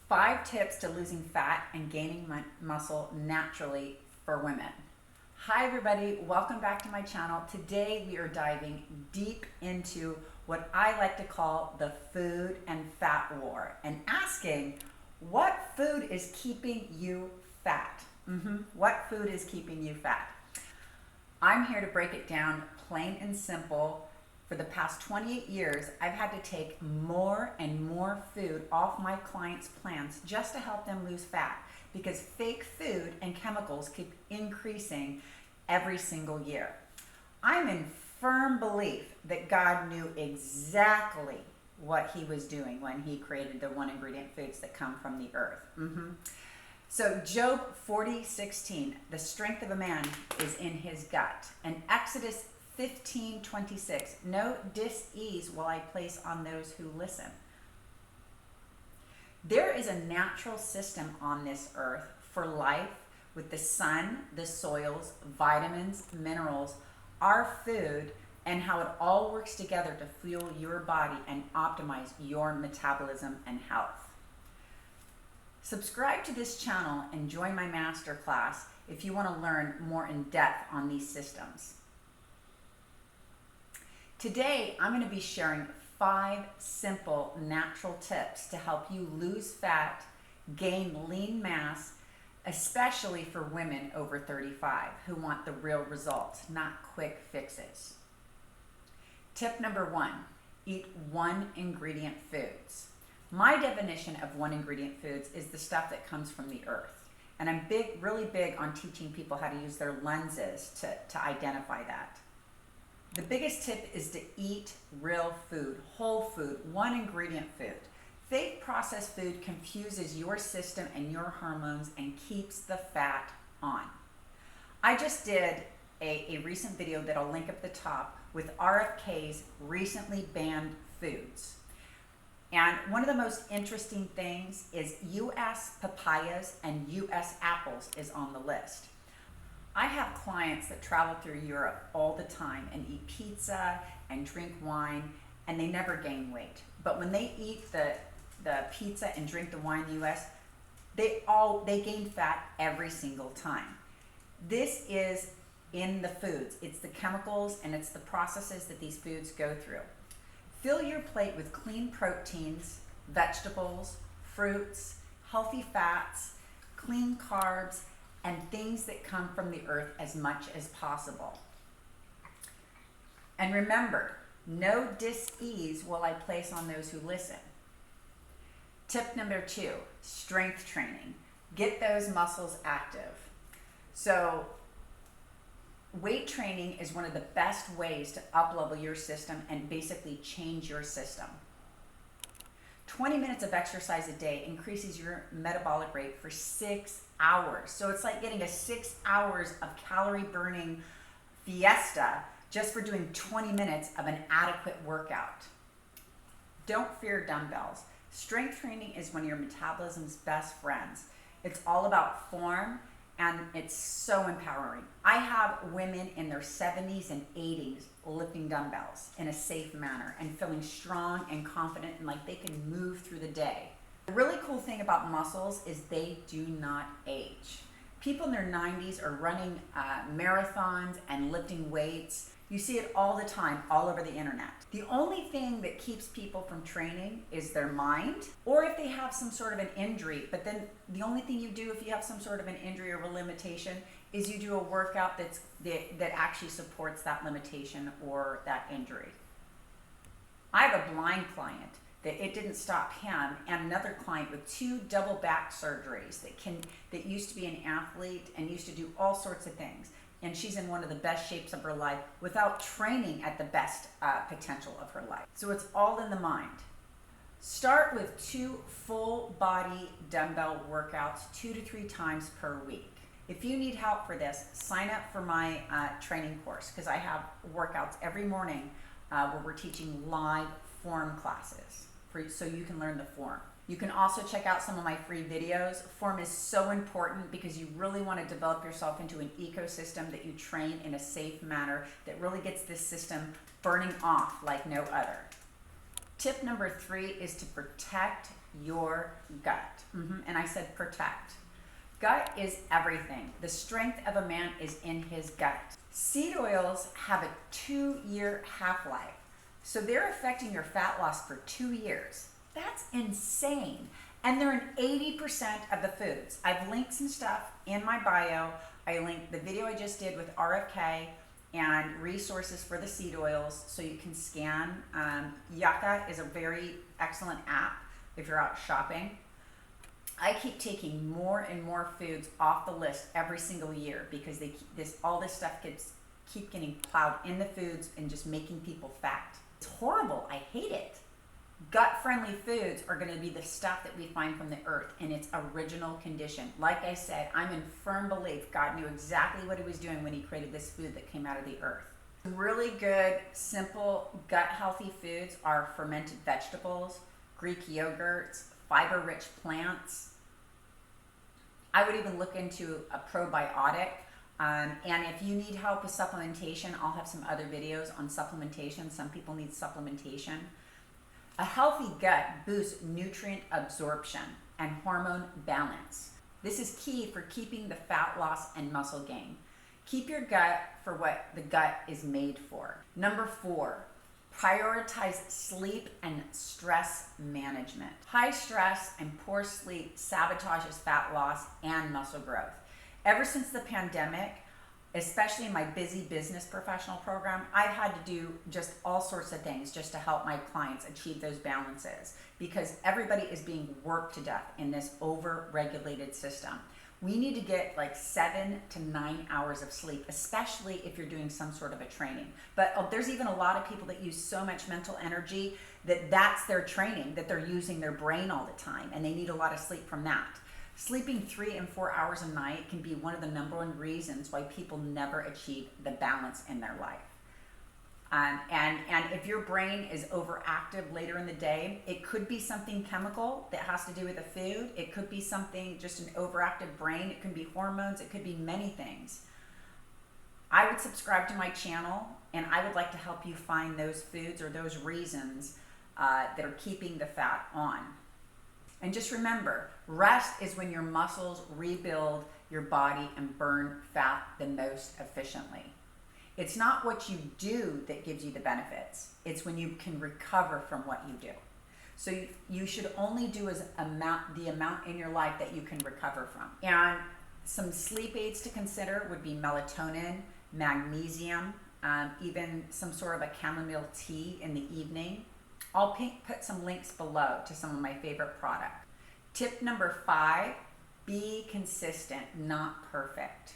5 tips to losing fat and gaining muscle naturally for women. Hi everybody, welcome back to my channel. Today we are diving deep into what I like to call the food and fat war and asking what food is keeping you fat? What food is keeping you fat? I'm here to break it down plain and simple. For the past 28 years, I've had to take more and more food off my clients' plans just to help them lose fat because fake food and chemicals keep increasing every single year. I'm in firm belief that God knew exactly what he was doing when he created the one ingredient foods that come from the earth. So Job 40:16, the strength of a man is in his gut. And Exodus 15:26, no dis-ease will I place on those who listen. There is a natural system on this earth for life with the sun, the soils, vitamins, minerals, our food, and how it all works together to fuel your body and optimize your metabolism and health. Subscribe to this channel and join my masterclass if you want to learn more in depth on these systems. Today, I'm going to be sharing 5 simple natural tips to help you lose fat, gain lean mass, especially for women over 35 who want the real results, not quick fixes. Tip number 1, eat one ingredient foods. My definition of one ingredient foods is the stuff that comes from the earth. And I'm really big on teaching people how to use their lenses to identify that. The biggest tip is to eat real food, whole food, one ingredient food. Fake processed food confuses your system and your hormones and keeps the fat on. I just did a recent video that I'll link up the top with RFK's recently banned foods. And one of the most interesting things is US papayas and US apples is on the list. I have clients that travel through Europe all the time and eat pizza and drink wine, and they never gain weight. But when they eat the pizza and drink the wine in the US, they gain fat every single time. This is in the foods. It's the chemicals and it's the processes that these foods go through. Fill your plate with clean proteins, vegetables, fruits, healthy fats, clean carbs, and things that come from the earth as much as possible. And remember, no dis-ease will I place on those who listen. Tip number 2, strength training. Get those muscles active. So weight training is one of the best ways to up-level your system and basically change your system. 20 minutes of exercise a day increases your metabolic rate for 6 hours. So it's like getting a 6 hours of calorie burning fiesta just for doing 20 minutes of an adequate workout. Don't fear dumbbells. Strength training is one of your metabolism's best friends. It's all about form and it's so empowering. I have women in their 70s and 80s lifting dumbbells in a safe manner and feeling strong and confident and like they can move through the day. The really cool thing about muscles is they do not age. People in their 90s are running marathons and lifting weights. You see it all the time, all over the internet. The only thing that keeps people from training is their mind, or if they have some sort of an injury. But then the only thing you do if you have some sort of an injury or a limitation is you do a workout that actually supports that limitation or that injury. I have a blind client that it didn't stop him, and another client with 2 double back surgeries that used to be an athlete and used to do all sorts of things. And she's in one of the best shapes of her life without training at the best potential of her life. So it's all in the mind. Start with 2 full body dumbbell workouts 2 to 3 times per week. If you need help for this, sign up for my training course because I have workouts every morning where we're teaching live form classes so you can learn the form. You can also check out some of my free videos. Form is so important because you really want to develop yourself into an ecosystem that you train in a safe manner that really gets this system burning off like no other. Tip number 3 is to protect your gut. And I said protect. Gut is everything. The strength of a man is in his gut. Seed oils have a 2-year half-life. So they're affecting your fat loss for 2 years. That's insane. And they're in 80% of the foods. I've linked some stuff in my bio. I linked the video I just did with RFK and resources for the seed oils so you can scan. Yucca is a very excellent app if you're out shopping. I keep taking more and more foods off the list every single year because all this stuff keep getting plowed in the foods and just making people fat. It's horrible. I hate it. Gut-friendly foods are going to be the stuff that we find from the earth in its original condition. Like I said, I'm in firm belief God knew exactly what he was doing when he created this food that came out of the earth. Really good, simple, gut-healthy foods are fermented vegetables, Greek yogurts, fiber-rich plants. I would even look into a probiotic. And if you need help with supplementation, I'll have some other videos on supplementation. Some people need supplementation. A healthy gut boosts nutrient absorption and hormone balance. This is key for keeping the fat loss and muscle gain. Keep your gut for what the gut is made for. Number 4, prioritize sleep and stress management. High stress and poor sleep sabotages fat loss and muscle growth. Ever since the pandemic, especially in my busy business professional program, I've had to do just all sorts of things just to help my clients achieve those balances because everybody is being worked to death in this over-regulated system. We need to get like 7 to 9 hours of sleep, especially if you're doing some sort of a training. But there's even a lot of people that use so much mental energy that that's their training, that they're using their brain all the time, and they need a lot of sleep from that. Sleeping 3 and 4 hours a night can be one of the #1 reasons why people never achieve the balance in their life. And if your brain is overactive later in the day, it could be something chemical that has to do with the food. It could be something, just an overactive brain. It could be hormones. It could be many things. I would subscribe to my channel, and I would like to help you find those foods or those reasons that are keeping the fat on. And just remember, rest is when your muscles rebuild your body and burn fat the most efficiently. It's not what you do that gives you the benefits. It's when you can recover from what you do. So you should only do the amount in your life that you can recover from. And some sleep aids to consider would be melatonin, magnesium, even some sort of a chamomile tea in the evening. I'll put some links below to some of my favorite products. Tip number 5, be consistent, not perfect.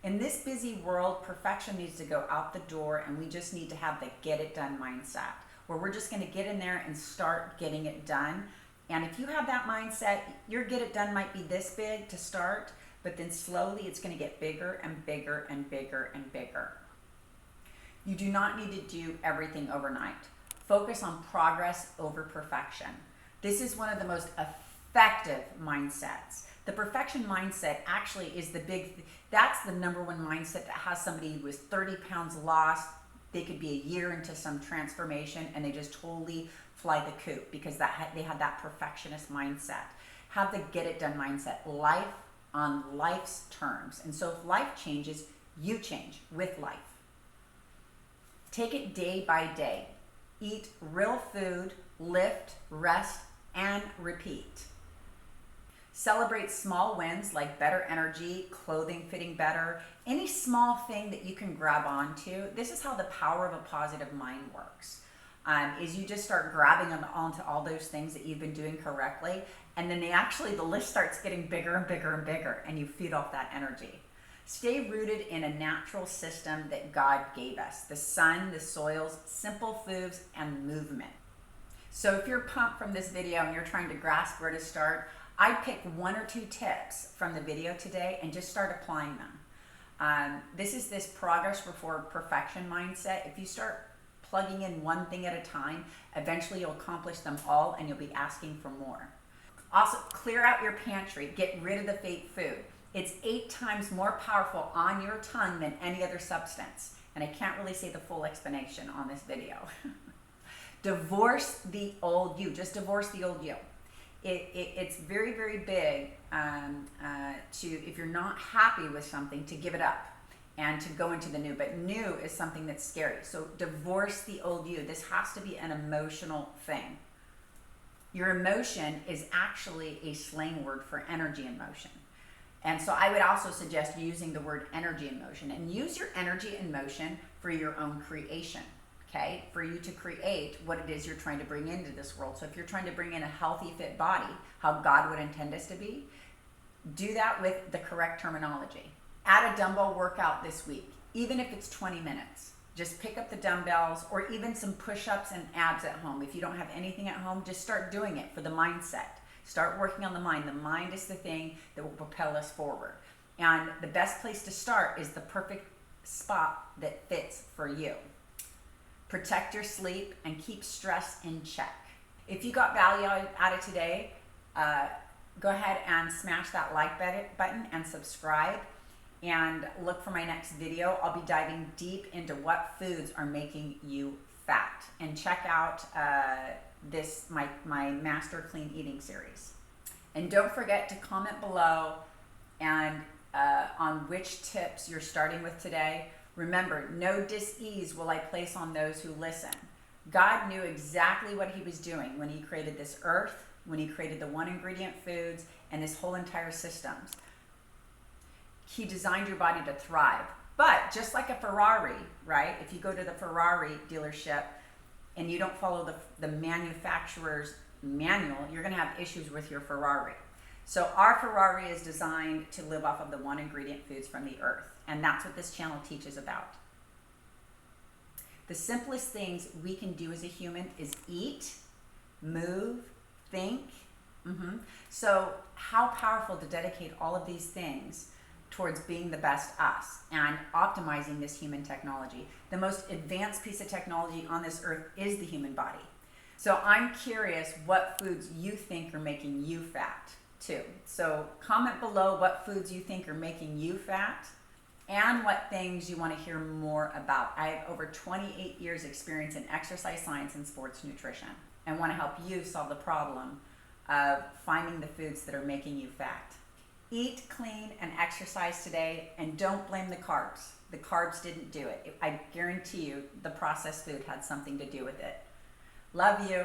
In this busy world, perfection needs to go out the door, and we just need to have the get it done mindset, where we're just going to get in there and start getting it done. And if you have that mindset, your get it done might be this big to start, but then slowly it's going to get bigger and bigger and bigger and bigger. You do not need to do everything overnight. Focus on progress over perfection. This is one of the most effective mindsets. The perfection mindset actually is that's the #1 mindset that has somebody who is 30 pounds lost. They could be a year into some transformation and they just totally fly the coop because they had that perfectionist mindset. Have the get it done mindset, life on life's terms. And so if life changes, you change with life. Take it day by day. Eat real food, lift, rest, and repeat. Celebrate small wins like better energy, clothing fitting better, any small thing that you can grab onto. This is how the power of a positive mind works. Is you just start grabbing onto all those things that you've been doing correctly, and then the list starts getting bigger and bigger and bigger, and you feed off that energy. Stay rooted in a natural system that God gave us, the sun, the soils, simple foods, and movement. So if you're pumped from this video and you're trying to grasp where to start, I'd pick 1 or 2 tips from the video today and just start applying them. This is this progress before perfection mindset. If you start plugging in one thing at a time, eventually you'll accomplish them all and you'll be asking for more. Also, clear out your pantry. Get rid of the fake food. It's 8 times more powerful on your tongue than any other substance. And I can't really say the full explanation on this video. Divorce the old you. Just divorce the old you. It's very, very big to, if you're not happy with something, to give it up and to go into the new. But new is something that's scary. So divorce the old you. This has to be an emotional thing. Your emotion is actually a slang word for energy and motion. And so I would also suggest using the word energy and motion, and use your energy and motion for your own creation, okay? For you to create what it is you're trying to bring into this world. So if you're trying to bring in a healthy, fit body, how God would intend us to be, do that with the correct terminology. Add a dumbbell workout this week, even if it's 20 minutes. Just pick up the dumbbells, or even some push-ups and abs at home. If you don't have anything at home, just start doing it for the mindset. Start working on the mind. The mind is the thing that will propel us forward. And the best place to start is the perfect spot that fits for you. Protect your sleep and keep stress in check. If you got value out of today, go ahead and smash that like button and subscribe. And look for my next video. I'll be diving deep into what foods are making you fat. And check out my Master Clean Eating series. And don't forget to comment below and on which tips you're starting with today. Remember, no dis-ease will I place on those who listen. God knew exactly what he was doing when he created this earth, when he created the one ingredient foods and this whole entire systems. He designed your body to thrive. But just like a Ferrari, right? If you go to the Ferrari dealership and you don't follow the manufacturer's manual, you're gonna have issues with your Ferrari. So our Ferrari is designed to live off of the one ingredient foods from the earth. And that's what this channel teaches about. The simplest things we can do as a human is eat, move, think. So how powerful to dedicate all of these things towards being the best us and optimizing this human technology. The most advanced piece of technology on this earth is the human body. So I'm curious what foods you think are making you fat too. So comment below what foods you think are making you fat and what things you want to hear more about. I have over 28 years experience in exercise science and sports nutrition, and want to help you solve the problem of finding the foods that are making you fat. Eat clean and exercise today, and don't blame the carbs. The carbs didn't do it. I guarantee you the processed food had something to do with it. Love you.